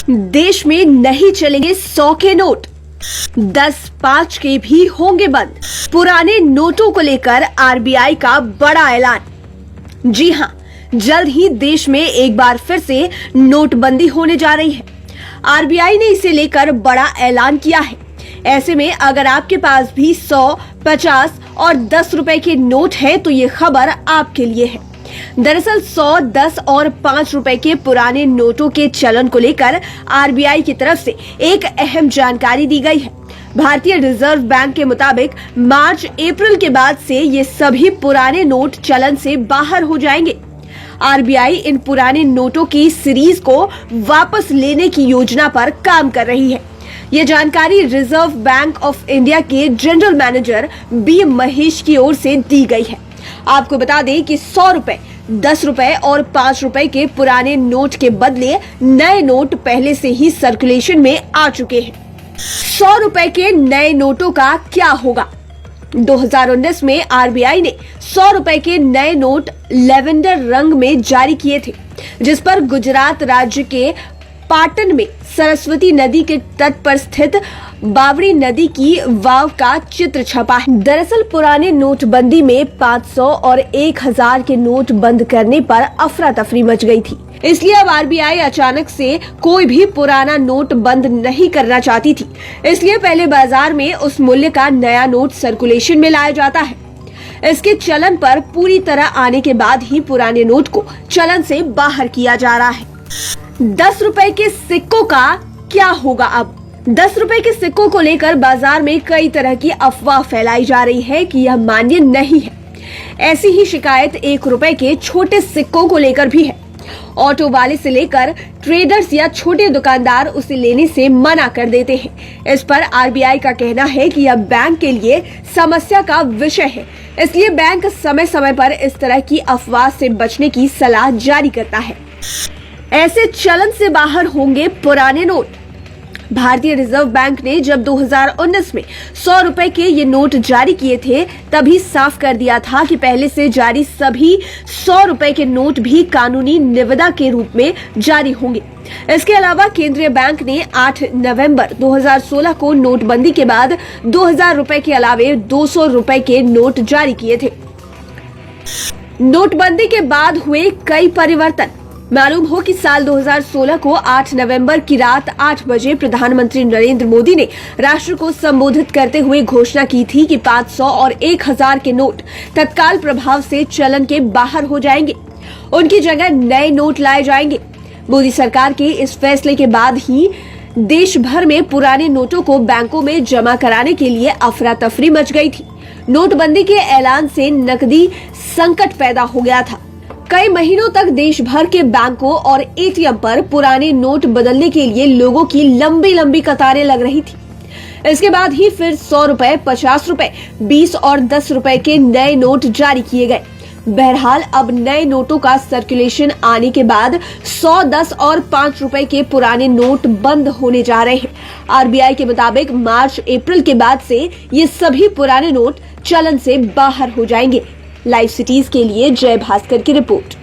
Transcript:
देश में नहीं चलेंगे 100 के नोट, 10 5 के भी होंगे बंद। पुराने नोटों को लेकर आरबीआई का बड़ा ऐलान। जी हां, जल्द ही देश में एक बार फिर से नोटबंदी होने जा रही है। आरबीआई ने इसे लेकर बड़ा ऐलान किया है। ऐसे में अगर आपके पास भी 100, 50 और 10 रुपए के नोट है तो ये खबर आपके लिए है। दरअसल 100, 10 और 5 रुपए के पुराने नोटों के चलन को लेकर आरबीआई की तरफ से एक अहम जानकारी दी गई है। भारतीय रिजर्व बैंक के मुताबिक मार्च अप्रैल के बाद से ये सभी पुराने नोट चलन से बाहर हो जाएंगे। आरबीआई इन पुराने नोटों की सीरीज को वापस लेने की योजना पर काम कर रही है। ये जानकारी रिजर्व बैंक ऑफ इंडिया के जनरल मैनेजर बी महेश की ओर से दी गई है। आपको बता दें कि 100 रुपए, 10 रुपए और 5 रुपए के पुराने नोट के बदले नए नोट पहले से ही सर्कुलेशन में आ चुके हैं। 100 रुपए के नए नोटों का क्या होगा? 2019 में आरबीआई ने 100 रुपए के नए नोट लेवेंडर रंग में जारी किए थे, जिस पर गुजरात राज्य के पाटन में सरस्वती नदी के तट पर स्थित बावड़ी नदी की वाव का चित्र छपा है। दरअसल पुराने नोटबंदी में 500 और 1000 के नोट बंद करने पर अफरा तफरी मच गई थी। इसलिए अब आरबीआई अचानक से कोई भी पुराना नोट बंद नहीं करना चाहती थी। इसलिए पहले बाजार में उस मूल्य का नया नोट सर्कुलेशन में लाया जाता है। इसके चलन पर पूरी तरह आने के बाद ही पुराने नोट को चलन से बाहर किया जा रहा है। 10 रुपए के सिक्कों का क्या होगा? अब 10 रुपए के सिक्कों को लेकर बाजार में कई तरह की अफवाह फैलाई जा रही है कि यह मान्य नहीं है। ऐसी ही शिकायत 1 रुपए के छोटे सिक्कों को लेकर भी है। ऑटो वाले से लेकर ट्रेडर्स या छोटे दुकानदार उसे लेने से मना कर देते हैं। इस पर आरबीआई का कहना है कि यह बैंक के लिए समस्या का विषय है, इसलिए बैंक समय समय पर इस तरह की अफवाह से बचने की सलाह जारी करता है। ऐसे चलन से बाहर होंगे पुराने नोट। भारतीय रिजर्व बैंक ने जब 2019 में 100 रुपए के ये नोट जारी किए थे, तभी साफ कर दिया था कि पहले से जारी सभी 100 रुपए के नोट भी कानूनी निविदा के रूप में जारी होंगे। इसके अलावा केंद्रीय बैंक ने 8 नवंबर 2016 को नोटबंदी के बाद 2000 रुपए के अलावे 200 रुपए के नोट जारी किए थे। नोटबंदी के बाद हुए कई परिवर्तन। मालूम हो कि साल 2016 को 8 नवंबर की रात 8 बजे प्रधानमंत्री नरेंद्र मोदी ने राष्ट्र को संबोधित करते हुए घोषणा की थी कि 500 और 1000 के नोट तत्काल प्रभाव से चलन के बाहर हो जाएंगे। उनकी जगह नए नोट लाए जाएंगे। मोदी सरकार के इस फैसले के बाद ही देश भर में पुराने नोटों को बैंकों में जमा कराने के लिए अफरा तफरी मच गई थी। नोटबंदी के ऐलान से नकदी संकट पैदा हो गया था। कई महीनों तक देश भर के बैंकों और एटीएम पर पुराने नोट बदलने के लिए लोगों की लंबी लंबी कतारें लग रही थी। इसके बाद ही फिर 100 रुपए, 50 रुपए, 20 और 10 रुपए के नए नोट जारी किए गए। बहरहाल अब नए नोटों का सर्कुलेशन आने के बाद 100, 10 और 5 रुपए के पुराने नोट बंद होने जा रहे हैं। आरबीआई के मुताबिक मार्च अप्रैल के बाद से ये सभी पुराने नोट चलन से बाहर हो जाएंगे। लाइव सिटीज के लिए जय भास्कर की रिपोर्ट।